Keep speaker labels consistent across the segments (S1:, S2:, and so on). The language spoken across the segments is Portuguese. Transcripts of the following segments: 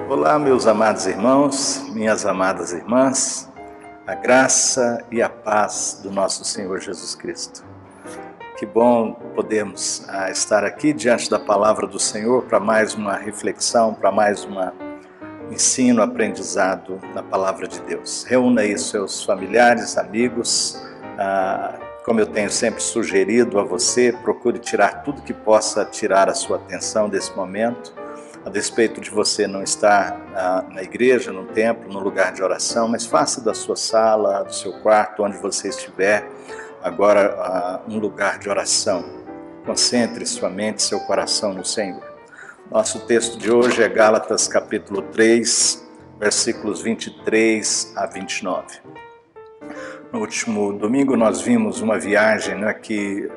S1: Olá, meus amados irmãos, minhas amadas irmãs, a graça e a paz do nosso Senhor Jesus Cristo. Que bom podermos estar aqui diante da palavra do Senhor para mais uma reflexão, para mais um ensino, aprendizado na palavra de Deus. Reúna aí seus familiares, amigos, como eu tenho sempre sugerido a você, procure tirar tudo que possa tirar a sua atenção desse momento, a despeito de você não estar na igreja, no templo, no lugar de oração, mas faça da sua sala, do seu quarto, onde você estiver, agora um lugar de oração. Concentre sua mente, seu coração no Senhor. Nosso texto de hoje é Gálatas capítulo 3, versículos 23 a 29. No último domingo nós vimos uma viagem que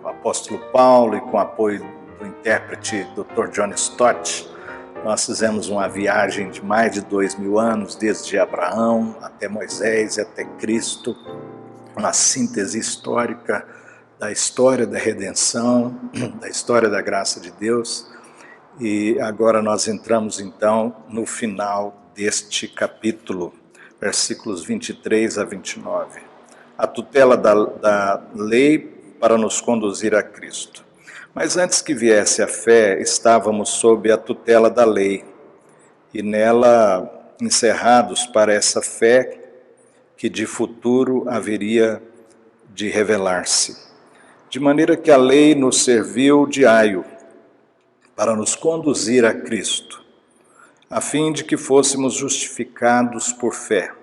S1: o apóstolo Paulo, e com apoio do intérprete Dr. John Stott, nós fizemos uma viagem de mais de 2000 anos, desde Abraão até Moisés e até Cristo, uma síntese histórica da história da redenção, da história da graça de Deus. E agora nós entramos então no final deste capítulo, versículos 23 a 29. A tutela da lei para nos conduzir a Cristo. Mas antes que viesse a fé, estávamos sob a tutela da lei, e nela encerrados para essa fé que de futuro haveria de revelar-se. De maneira que a lei nos serviu de aio para nos conduzir a Cristo, a fim de que fôssemos justificados por fé.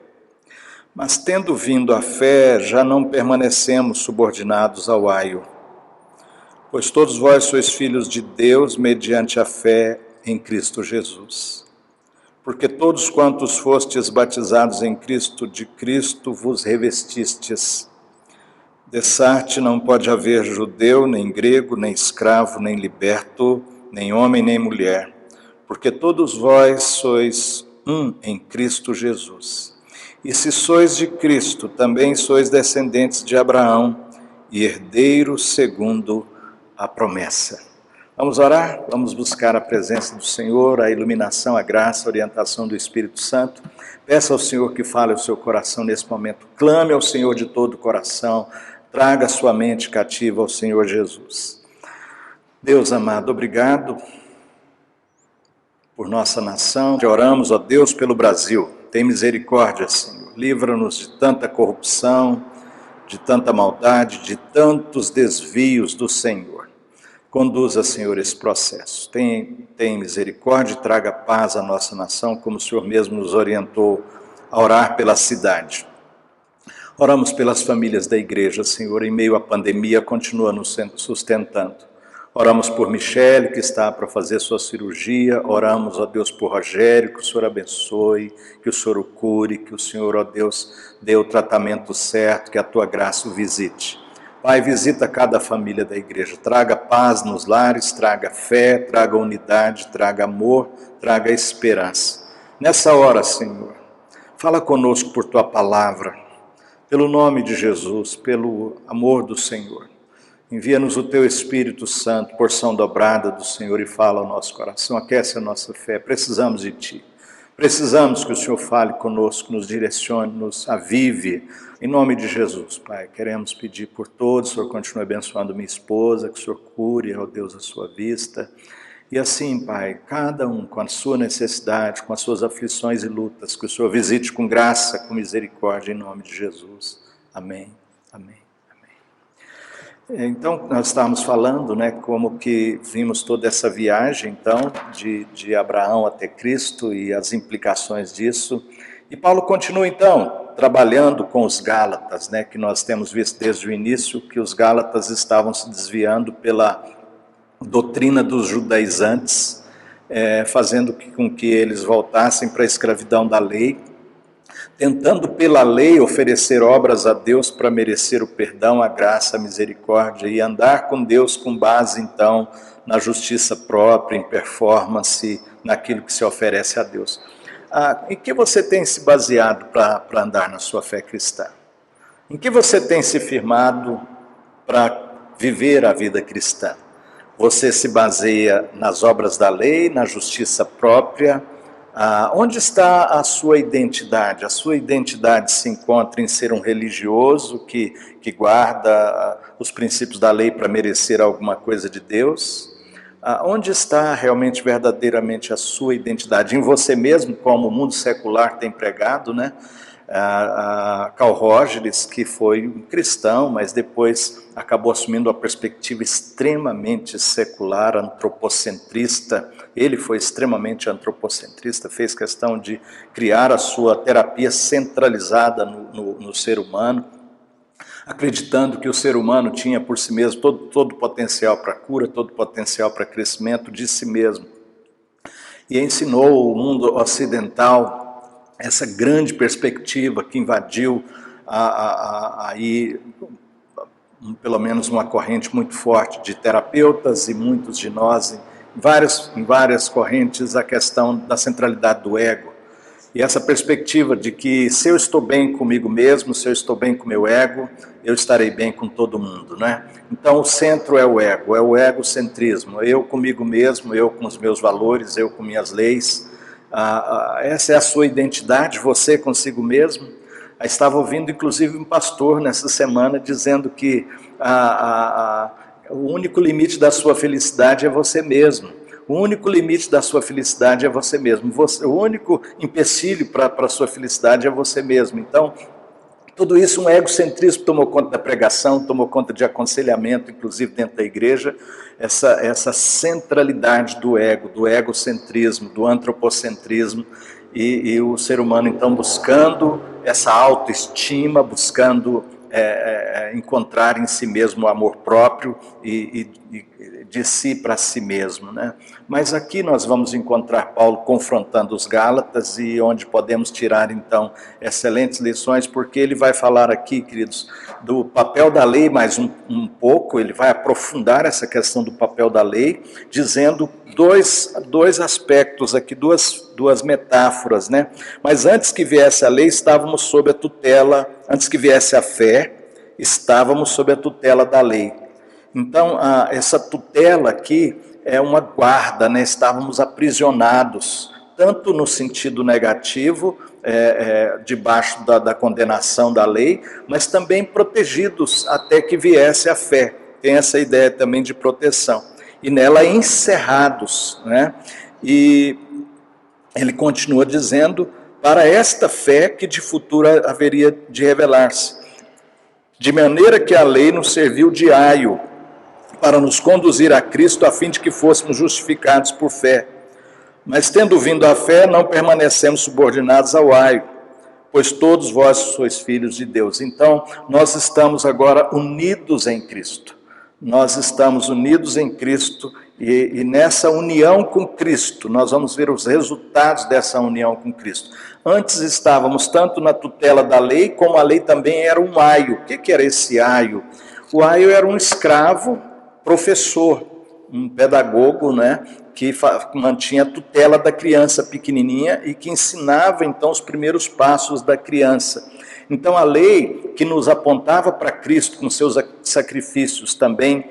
S1: Mas tendo vindo a fé, já não permanecemos subordinados ao aio. Pois todos vós sois filhos de Deus mediante a fé em Cristo Jesus. Porque todos quantos fostes batizados em Cristo, de Cristo vos revestistes. Dessarte não pode haver judeu, nem grego, nem escravo, nem liberto, nem homem, nem mulher, porque todos vós sois um em Cristo Jesus. E se sois de Cristo, também sois descendentes de Abraão e herdeiros segundo a promessa. Vamos orar? Vamos buscar a presença do Senhor, a iluminação, a graça, a orientação do Espírito Santo. Peça ao Senhor que fale ao seu coração nesse momento. Clame ao Senhor de todo o coração. Traga a sua mente cativa ao Senhor Jesus. Deus amado, obrigado por nossa nação. Oramos, ó Deus, pelo Brasil. Tem misericórdia, Senhor. Livra-nos de tanta corrupção, de tanta maldade, de tantos desvios do Senhor. Conduza, Senhor, esse processo. Tem misericórdia e traga paz à nossa nação, como o Senhor mesmo nos orientou a orar pela cidade. Oramos pelas famílias da igreja, Senhor, em meio à pandemia, continua nos sustentando. Oramos por Michele, que está para fazer sua cirurgia. Oramos, ó Deus, por Rogério, que o Senhor abençoe, que o Senhor o cure, que o Senhor, ó Deus, dê o tratamento certo, que a tua graça o visite. Pai, visita cada família da igreja, traga paz nos lares, traga fé, traga unidade, traga amor, traga esperança. Nessa hora, Senhor, fala conosco por tua palavra, pelo nome de Jesus, pelo amor do Senhor. Envia-nos o teu Espírito Santo, porção dobrada do Senhor, e fala ao nosso coração, aquece a nossa fé. Precisamos de ti. Precisamos que o Senhor fale conosco, nos direcione, nos avive. Em nome de Jesus, Pai, queremos pedir por todos, o Senhor continue abençoando minha esposa, que o Senhor cure, ó Deus, a sua vista. E assim, Pai, cada um com a sua necessidade, com as suas aflições e lutas, que o Senhor visite com graça, com misericórdia, em nome de Jesus. Amém, amém. Então, nós estávamos falando, como que vimos toda essa viagem, então, de Abraão até Cristo e as implicações disso. E Paulo continua, então, trabalhando com os Gálatas, que nós temos visto desde o início que os Gálatas estavam se desviando pela doutrina dos judaizantes, fazendo com que eles voltassem para a escravidão da lei, tentando pela lei oferecer obras a Deus para merecer o perdão, a graça, a misericórdia e andar com Deus com base então na justiça própria, em performance, naquilo que se oferece a Deus. Em que você tem se baseado para andar na sua fé cristã? Em que você tem se firmado para viver a vida cristã? Você se baseia nas obras da lei, na justiça própria. Onde está a sua identidade? A sua identidade se encontra em ser um religioso que guarda os princípios da lei para merecer alguma coisa de Deus? Onde está realmente, verdadeiramente a sua identidade? Em você mesmo, como o mundo secular tem pregado, né? Carl Rogers, que foi um cristão, mas depois acabou assumindo uma perspectiva extremamente secular, antropocentrista. Ele foi extremamente antropocentrista, fez questão de criar a sua terapia centralizada no ser humano, acreditando que o ser humano tinha por si mesmo todo o potencial para cura, todo o potencial para crescimento de si mesmo. E ensinou o mundo ocidental essa grande perspectiva que invadiu aí pelo menos uma corrente muito forte de terapeutas e muitos de nós, em várias correntes, a questão da centralidade do ego. E essa perspectiva de que se eu estou bem comigo mesmo, se eu estou bem com o meu ego, eu estarei bem com todo mundo, né? Então o centro é o egocentrismo, eu comigo mesmo, eu com os meus valores, eu com minhas leis. Essa é a sua identidade, você consigo mesmo. Estava ouvindo inclusive um pastor nessa semana dizendo que o único limite da sua felicidade é você mesmo. O único limite da sua felicidade é você mesmo. O único empecilho para a sua felicidade é você mesmo. Então, tudo isso, um egocentrismo tomou conta da pregação, tomou conta de aconselhamento, inclusive dentro da igreja, essa centralidade do ego, do egocentrismo, do antropocentrismo, e o ser humano, então, buscando essa autoestima, buscando encontrar em si mesmo o amor próprio e de si para si mesmo, né? Mas aqui nós vamos encontrar Paulo confrontando os Gálatas e onde podemos tirar então excelentes lições, porque ele vai falar aqui, queridos, do papel da lei mais um pouco, ele vai aprofundar essa questão do papel da lei, dizendo dois aspectos aqui, duas metáforas, né? Mas antes que viesse a lei, estávamos sob a tutela, antes que viesse a fé, estávamos sob a tutela da lei. Então, essa tutela aqui é uma guarda, né? Estávamos aprisionados, tanto no sentido negativo, debaixo da condenação da lei, mas também protegidos até que viesse a fé. Tem essa ideia também de proteção. E nela encerrados, né? E ele continua dizendo, para esta fé que de futuro haveria de revelar-se. De maneira que a lei nos serviu de aio, para nos conduzir a Cristo, a fim de que fôssemos justificados por fé. Mas tendo vindo a fé, não permanecemos subordinados ao aio, pois todos vós sois filhos de Deus. Então, nós estamos agora unidos em Cristo. Nós estamos unidos em Cristo e nessa união com Cristo, nós vamos ver os resultados dessa união com Cristo. Antes estávamos tanto na tutela da lei, como a lei também era um aio. O que era esse aio? O aio era um escravo professor, um pedagogo, né, que mantinha a tutela da criança pequenininha e que ensinava então os primeiros passos da criança. Então a lei que nos apontava para Cristo com seus sacrifícios também,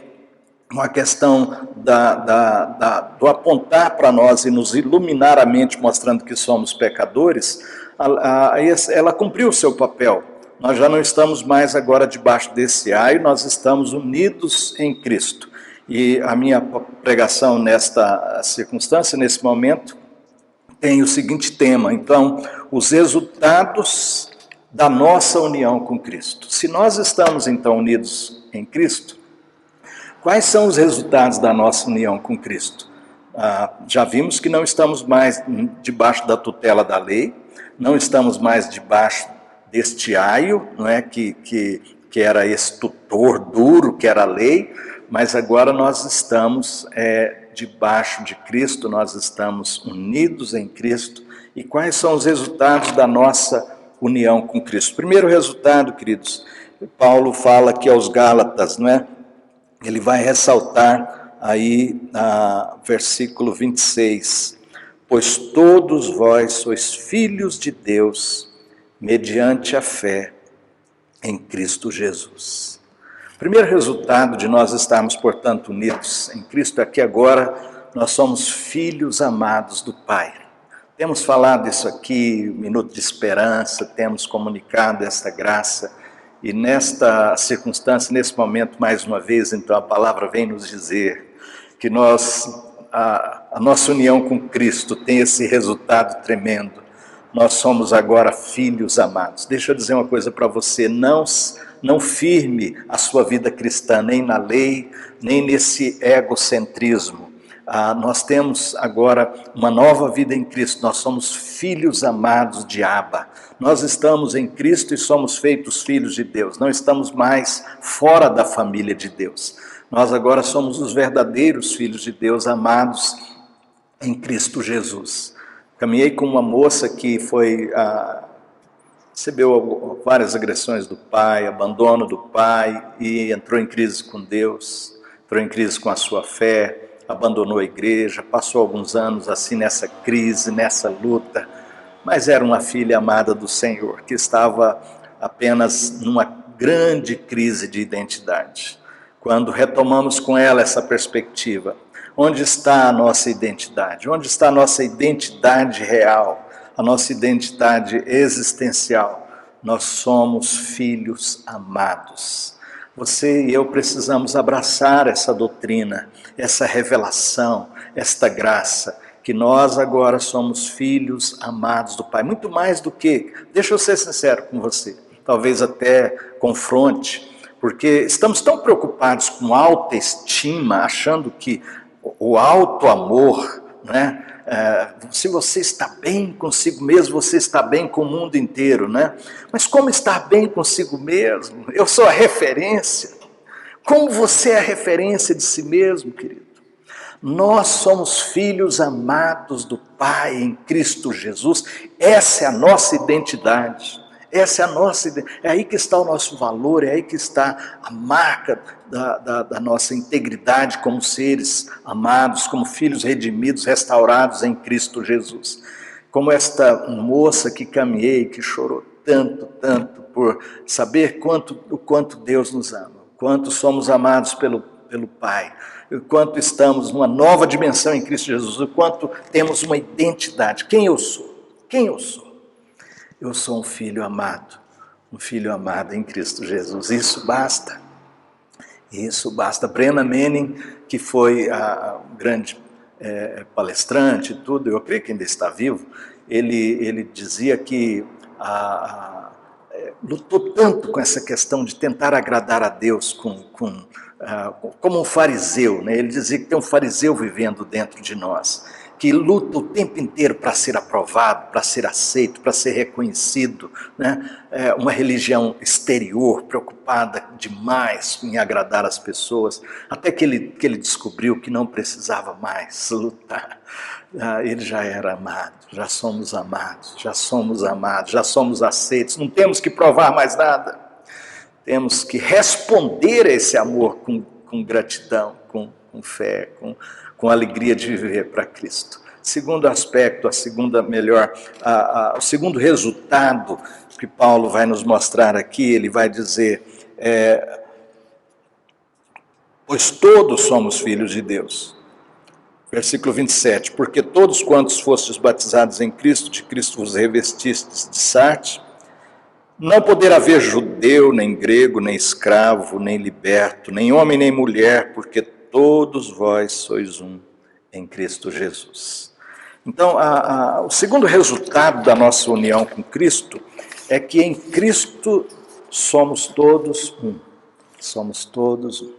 S1: uma questão do apontar para nós e nos iluminar a mente mostrando que somos pecadores, ela cumpriu o seu papel. Nós já não estamos mais agora debaixo desse aio, nós estamos unidos em Cristo. E a minha pregação nesta circunstância, nesse momento, tem o seguinte tema, então, os resultados da nossa união com Cristo. Se nós estamos então unidos em Cristo, quais são os resultados da nossa união com Cristo? Já vimos que não estamos mais debaixo da tutela da lei, não estamos mais debaixo deste aio, não é, que era esse tutor duro, que era a lei, mas agora nós estamos debaixo de Cristo, nós estamos unidos em Cristo. E quais são os resultados da nossa união com Cristo? Primeiro resultado, queridos, Paulo fala aqui aos Gálatas, não é? Ele vai ressaltar aí versículo 26, pois todos vós sois filhos de Deus, mediante a fé em Cristo Jesus. primeiro resultado de nós estarmos, portanto, unidos em Cristo é que agora nós somos filhos amados do Pai. Temos falado isso aqui, minuto de esperança, temos comunicado esta graça, e nesta circunstância, nesse momento, mais uma vez, então a palavra vem nos dizer que a nossa união com Cristo tem esse resultado tremendo. Nós somos agora filhos amados. Deixa eu dizer uma coisa para você, não firme a sua vida cristã nem na lei, nem nesse egocentrismo. Nós temos agora uma nova vida em Cristo, nós somos filhos amados de Abba. Nós estamos em Cristo e somos feitos filhos de Deus, não estamos mais fora da família de Deus. Nós agora somos os verdadeiros filhos de Deus, amados em Cristo Jesus. Caminhei com uma moça que recebeu várias agressões do pai, abandono do pai, e entrou em crise com Deus, entrou em crise com a sua fé, abandonou a igreja, passou alguns anos assim nessa crise, nessa luta, mas era uma filha amada do Senhor, que estava apenas numa grande crise de identidade. Quando retomamos com ela essa perspectiva, onde está a nossa identidade? Onde está a nossa identidade real? A nossa identidade existencial? Nós somos filhos amados. Você e eu precisamos abraçar essa doutrina, essa revelação, esta graça, que nós agora somos filhos amados do Pai. Muito mais do que, deixa eu ser sincero com você, talvez até confronte, porque estamos tão preocupados com autoestima, achando que o auto-amor, né? Se você está bem consigo mesmo, você está bem com o mundo inteiro, né? Mas como estar bem consigo mesmo? Eu sou a referência. Como você é a referência de si mesmo, querido? Nós somos filhos amados do Pai em Cristo Jesus. Essa é a nossa identidade. Essa é a nossa identidade. É aí que está o nosso valor, é aí que está a marca da nossa integridade como seres amados, como filhos redimidos, restaurados em Cristo Jesus. Como esta moça que caminhei, que chorou tanto, tanto, por saber o quanto Deus nos ama, o quanto somos amados pelo Pai, o quanto estamos numa nova dimensão em Cristo Jesus, o quanto temos uma identidade. Quem eu sou? Quem eu sou? Eu sou um filho amado em Cristo Jesus. Isso basta. Isso basta. Brennan Manning, que foi a grande palestrante e tudo, eu creio que ainda está vivo, ele dizia que lutou tanto com essa questão de tentar agradar a Deus como um fariseu, né? Ele dizia que tem um fariseu vivendo dentro de nós, que luta o tempo inteiro para ser aprovado, para ser aceito, para ser reconhecido, né? Uma religião exterior, preocupada demais em agradar as pessoas, até que ele descobriu que não precisava mais lutar. Ele já era amado, já somos amados, já somos aceitos, não temos que provar mais nada. Temos que responder a esse amor com gratidão, com fé, com alegria de viver para Cristo. Segundo aspecto, o segundo resultado que Paulo vai nos mostrar aqui, ele vai dizer, pois todos somos filhos de Deus. Versículo 27, porque todos quantos fostes batizados em Cristo, de Cristo vos revestistes de sarte, não poderá haver judeu, nem grego, nem escravo, nem liberto, nem homem, nem mulher, porque todos vós sois um em Cristo Jesus. Então, o segundo resultado da nossa união com Cristo é que em Cristo somos todos um. Somos todos um.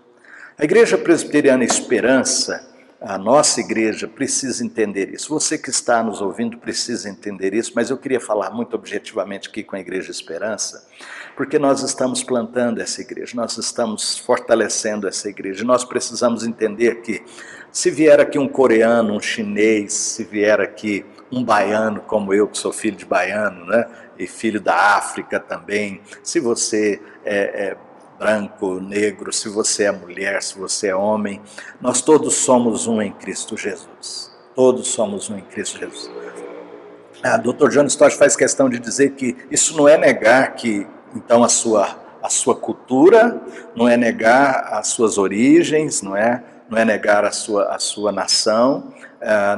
S1: A Igreja Presbiteriana Esperança, a nossa igreja, precisa entender isso. Você que está nos ouvindo precisa entender isso, mas eu queria falar muito objetivamente aqui com a Igreja Esperança, porque nós estamos plantando essa igreja, nós estamos fortalecendo essa igreja. Nós precisamos entender que se vier aqui um coreano, um chinês, se vier aqui um baiano como eu, que sou filho de baiano, né, e filho da África também, se você é branco, negro, se você é mulher, se você é homem, nós todos somos um em Cristo Jesus. Todos somos um em Cristo Jesus. Dr. John Stott faz questão de dizer que isso não é negar que, então, a a sua cultura, não é negar as suas origens, não é negar a sua nação,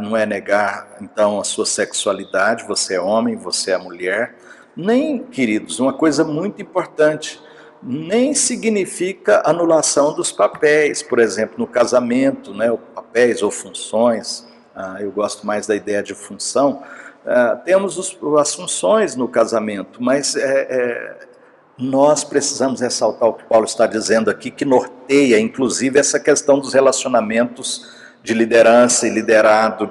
S1: não é negar, então, a sua sexualidade, você é homem, você é mulher. Nem, queridos, uma coisa muito importante, nem significa anulação dos papéis, por exemplo, no casamento, né, papéis ou funções, eu gosto mais da ideia de função, temos as funções no casamento, mas nós precisamos ressaltar o que Paulo está dizendo aqui, que norteia, inclusive, essa questão dos relacionamentos de liderança e liderado,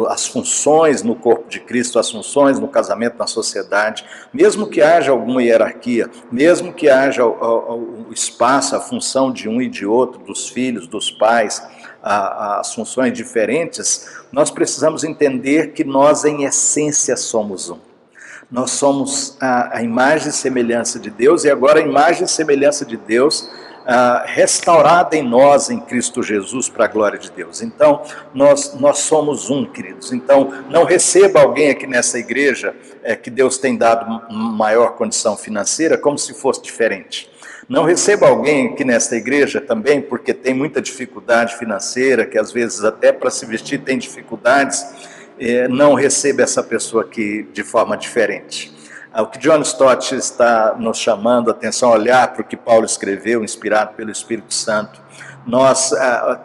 S1: as funções no corpo de Cristo, as funções no casamento, na sociedade, mesmo que haja alguma hierarquia, mesmo que haja o espaço, a função de um e de outro, dos filhos, dos pais, as funções diferentes, nós precisamos entender que nós, em essência, somos um. Nós somos a imagem e semelhança de Deus, e agora a imagem e semelhança de Deus restaurada em nós, em Cristo Jesus, para a glória de Deus. Então, nós somos um, queridos. Então, não receba alguém aqui nessa igreja que Deus tem dado maior condição financeira como se fosse diferente. Não receba alguém aqui nesta igreja também porque tem muita dificuldade financeira, que às vezes até para se vestir tem dificuldades. Não receba essa pessoa aqui de forma diferente. O que John Stott está nos chamando a atenção, a olhar para o que Paulo escreveu, inspirado pelo Espírito Santo.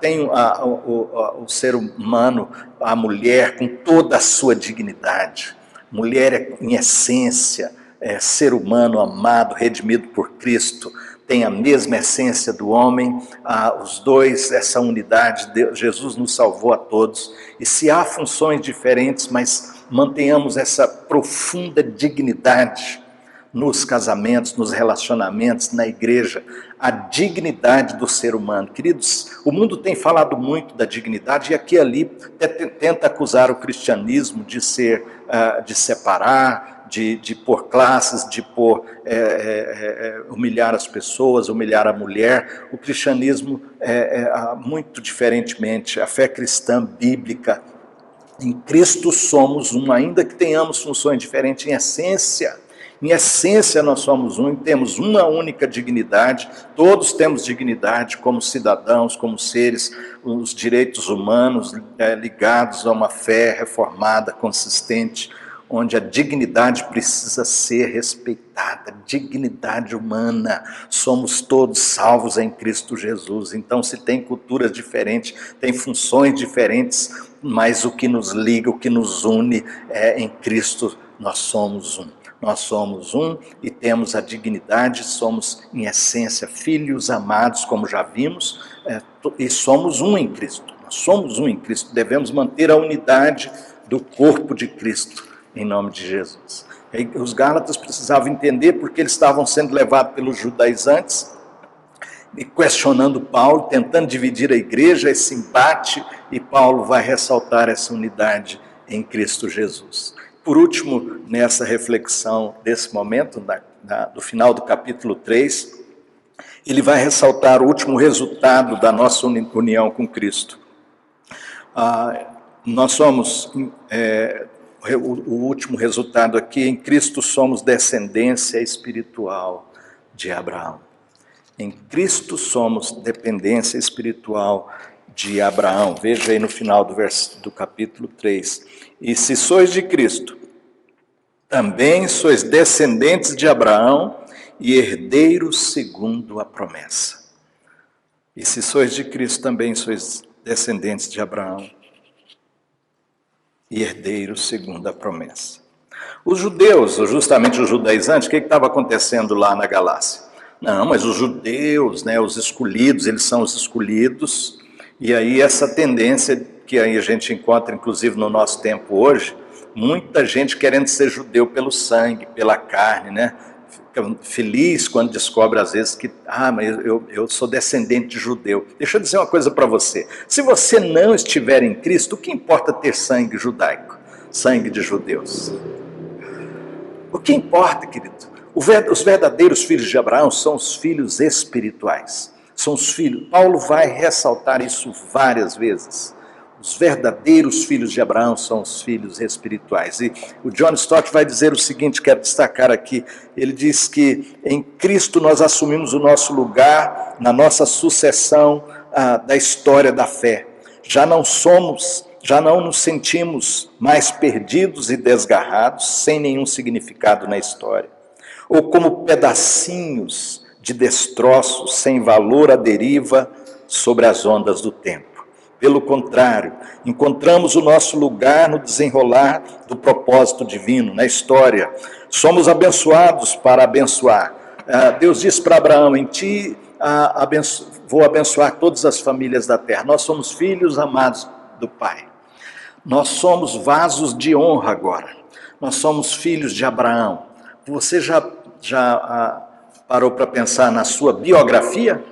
S1: Tem o ser humano, a mulher, com toda a sua dignidade. Mulher, em essência, ser humano amado, redimido por Cristo, tem a mesma essência do homem, os dois, essa unidade, Jesus nos salvou a todos, e se há funções diferentes, mas mantenhamos essa profunda dignidade nos casamentos, nos relacionamentos, na igreja, a dignidade do ser humano. Queridos, o mundo tem falado muito da dignidade, e aqui e ali tenta acusar o cristianismo de separar, de pôr classes, de humilhar as pessoas, humilhar a mulher. O cristianismo, muito diferentemente, a fé cristã bíblica, em Cristo somos um, ainda que tenhamos funções diferentes, em essência nós somos um, e temos uma única dignidade, todos temos dignidade como cidadãos, como seres, os direitos humanos ligados a uma fé reformada, consistente, onde a dignidade precisa ser respeitada, dignidade humana. Somos todos salvos em Cristo Jesus. Então, se tem culturas diferentes, tem funções diferentes, mas o que nos liga, o que nos une em Cristo, nós somos um. Nós somos um e temos a dignidade, somos em essência filhos amados, como já vimos, e somos um em Cristo. Nós somos um em Cristo, devemos manter a unidade do corpo de Cristo, em nome de Jesus. E os Gálatas precisavam entender porque eles estavam sendo levados pelos judaizantes, e questionando Paulo, tentando dividir a igreja, esse embate, e Paulo vai ressaltar essa unidade em Cristo Jesus. Por último, nessa reflexão desse momento, do final do capítulo 3, ele vai ressaltar o último resultado da nossa união com Cristo. Nós somos, o último resultado aqui, em Cristo somos descendência espiritual de Abraão. Em Cristo somos dependência espiritual de Abraão. Veja aí no final do capítulo 3. E se sois de Cristo, também sois descendentes de Abraão e herdeiros segundo a promessa. E se sois de Cristo, também sois descendentes de Abraão e herdeiros segundo a promessa. Os judeus, ou justamente os judaizantes, o que estava acontecendo lá na Galácia? Não, mas os judeus, os escolhidos, eles são os escolhidos, e aí essa tendência que aí a gente encontra, inclusive no nosso tempo hoje, muita gente querendo ser judeu pelo sangue, pela carne, Fica feliz quando descobre às vezes que, mas eu sou descendente de judeu. Deixa eu dizer uma coisa para você, se você não estiver em Cristo, o que importa ter sangue judaico? Sangue de judeus. O que importa, querido? Os verdadeiros filhos de Abraão são os filhos espirituais. São os filhos. Paulo vai ressaltar isso várias vezes. Os verdadeiros filhos de Abraão são os filhos espirituais. E o John Stott vai dizer o seguinte, quero destacar aqui, ele diz que em Cristo nós assumimos o nosso lugar na nossa sucessão da história da fé. Já não nos sentimos mais perdidos e desgarrados, sem nenhum significado na história, ou como pedacinhos de destroços sem valor à deriva sobre as ondas do tempo. Pelo contrário, encontramos o nosso lugar no desenrolar do propósito divino, na história. Somos abençoados para abençoar. Deus disse para Abraão, em ti vou abençoar todas as famílias da terra. Nós somos filhos amados do Pai. Nós somos vasos de honra agora. Nós somos filhos de Abraão. Você já parou para pensar na sua biografia?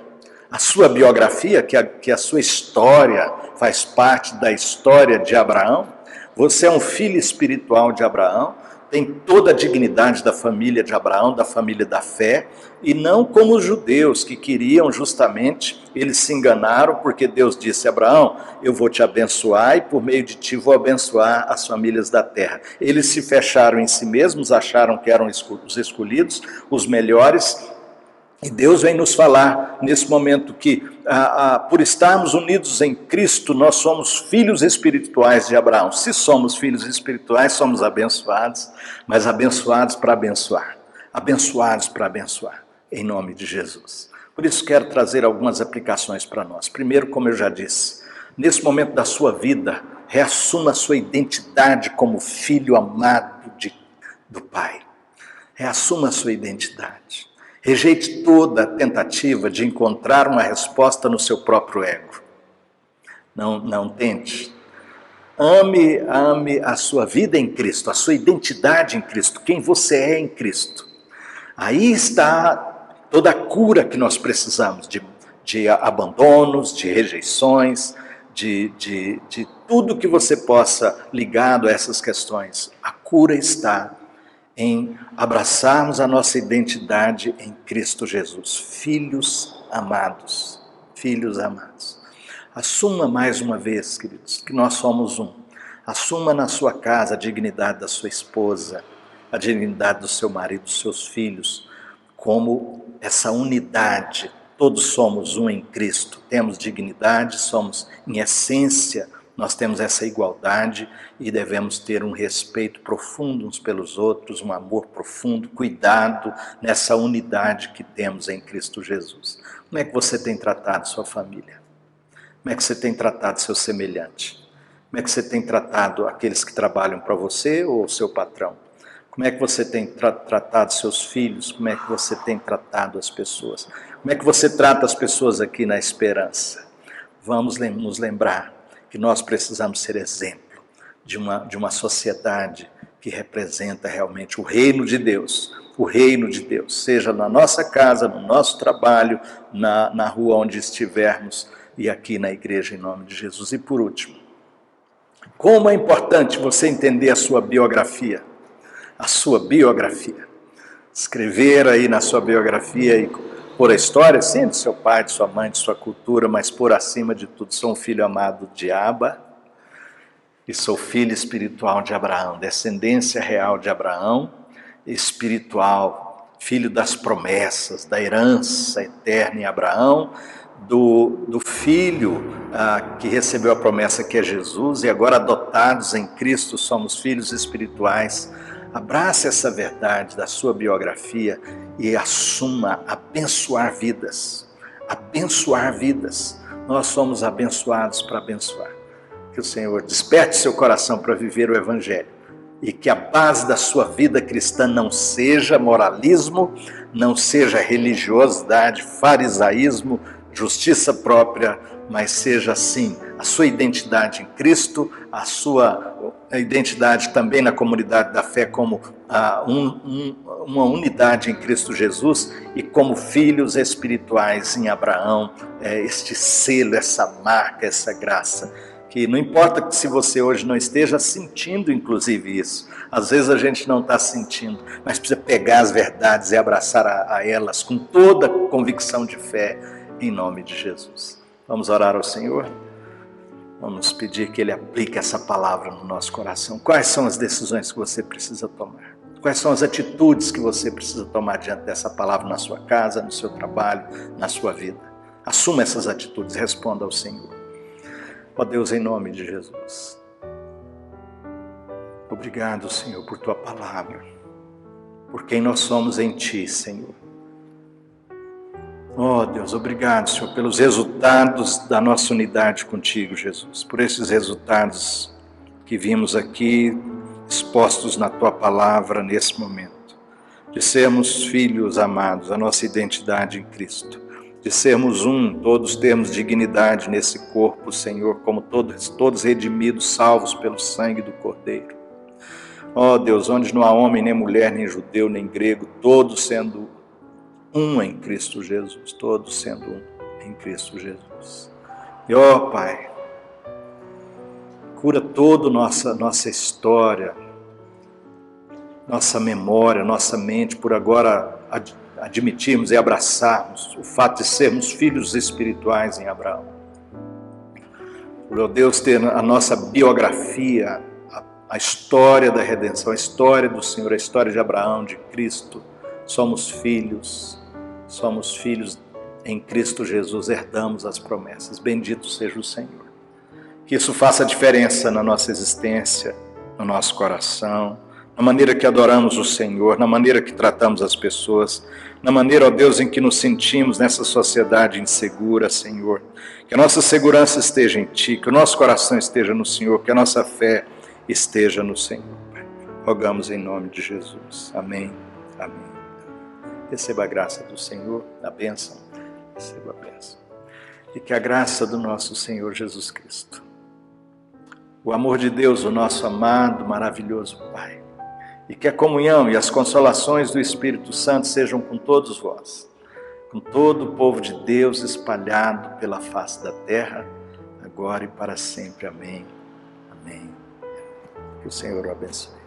S1: A sua biografia, que a sua história faz parte da história de Abraão. Você é um filho espiritual de Abraão, tem toda a dignidade da família de Abraão, da família da fé, e não como os judeus que queriam justamente, eles se enganaram porque Deus disse a Abraão, eu vou te abençoar e por meio de ti vou abençoar as famílias da terra. Eles se fecharam em si mesmos, acharam que eram os escolhidos, os melhores. E Deus vem nos falar nesse momento que, por estarmos unidos em Cristo, nós somos filhos espirituais de Abraão. Se somos filhos espirituais, somos abençoados, mas abençoados para abençoar. Abençoados para abençoar, em nome de Jesus. Por isso quero trazer algumas aplicações para nós. Primeiro, como eu já disse, nesse momento da sua vida, reassuma a sua identidade como filho amado do Pai. Reassuma a sua identidade. Rejeite toda tentativa de encontrar uma resposta no seu próprio ego. Não tente. Ame a sua vida em Cristo, a sua identidade em Cristo, quem você é em Cristo. Aí está toda a cura que nós precisamos, de abandonos, de rejeições, de tudo que você possa ligado a essas questões. A cura está em abraçarmos a nossa identidade em Cristo Jesus. Filhos amados. Filhos amados. Assuma mais uma vez, queridos, que nós somos um. Assuma na sua casa a dignidade da sua esposa, a dignidade do seu marido, dos seus filhos, como essa unidade. Todos somos um em Cristo. Temos dignidade, somos em essência, nós temos essa igualdade e devemos ter um respeito profundo uns pelos outros, um amor profundo, cuidado nessa unidade que temos em Cristo Jesus. Como é que você tem tratado sua família? Como é que você tem tratado seu semelhante? Como é que você tem tratado aqueles que trabalham para você ou o seu patrão? Como é que você tem tratado seus filhos? Como é que você tem tratado as pessoas? Como é que você trata as pessoas aqui na Esperança? Vamos nos lembrar que nós precisamos ser exemplo de uma sociedade que representa realmente o reino de Deus, seja na nossa casa, no nosso trabalho, na rua onde estivermos e aqui na igreja em nome de Jesus. E por último, como é importante você entender a sua biografia, escrever aí na sua biografia e por a história, sim, de seu pai, de sua mãe, de sua cultura, mas por acima de tudo, sou um filho amado de Abba e sou filho espiritual de Abraão, descendência real de Abraão, espiritual, filho das promessas, da herança eterna em Abraão, do filho que recebeu a promessa que é Jesus e agora adotados em Cristo somos filhos espirituais. Abrace essa verdade da sua biografia e assuma abençoar vidas. Abençoar vidas. Nós somos abençoados para abençoar. Que o Senhor desperte seu coração para viver o Evangelho. E que a base da sua vida cristã não seja moralismo, não seja religiosidade, farisaísmo, justiça própria, mas seja assim a sua identidade em Cristo, a sua identidade também na comunidade da fé como uma unidade em Cristo Jesus e como filhos espirituais em Abraão, este selo, essa marca, essa graça. Que não importa se você hoje não esteja sentindo inclusive isso, às vezes a gente não está sentindo, mas precisa pegar as verdades e abraçar a elas com toda convicção de fé, em nome de Jesus. Vamos orar ao Senhor? Vamos pedir que Ele aplique essa palavra no nosso coração. Quais são as decisões que você precisa tomar? Quais são as atitudes que você precisa tomar diante dessa palavra na sua casa, no seu trabalho, na sua vida? Assuma essas atitudes, responda ao Senhor. Ó Deus, em nome de Jesus. Obrigado, Senhor, por Tua palavra, por quem nós somos em Ti, Senhor. Oh Deus, obrigado, Senhor, pelos resultados da nossa unidade contigo, Jesus. Por esses resultados que vimos aqui expostos na Tua palavra nesse momento. De sermos filhos amados, a nossa identidade em Cristo. De sermos um, todos termos dignidade nesse corpo, Senhor, como todos redimidos, salvos pelo sangue do Cordeiro. Oh Deus, onde não há homem, nem mulher, nem judeu, nem grego, todos sendo um em Cristo Jesus, todos sendo um em Cristo Jesus. E ó Pai, cura toda nossa história, nossa memória, nossa mente, por agora admitirmos e abraçarmos o fato de sermos filhos espirituais em Abraão. Por Deus, ter a nossa biografia, a história da redenção, a história do Senhor, a história de Abraão, de Cristo. Somos filhos em Cristo Jesus, herdamos as promessas. Bendito seja o Senhor. Que isso faça diferença na nossa existência, no nosso coração, na maneira que adoramos o Senhor, na maneira que tratamos as pessoas, na maneira, ó Deus, em que nos sentimos nessa sociedade insegura, Senhor. Que a nossa segurança esteja em Ti, que o nosso coração esteja no Senhor, que a nossa fé esteja no Senhor. Rogamos em nome de Jesus. Amém. Amém. Receba a graça do Senhor, a bênção. Receba a bênção. E que a graça do nosso Senhor Jesus Cristo, o amor de Deus, o nosso amado, maravilhoso Pai, e que a comunhão e as consolações do Espírito Santo sejam com todos vós, com todo o povo de Deus espalhado pela face da terra, agora e para sempre. Amém. Amém. Que o Senhor o abençoe.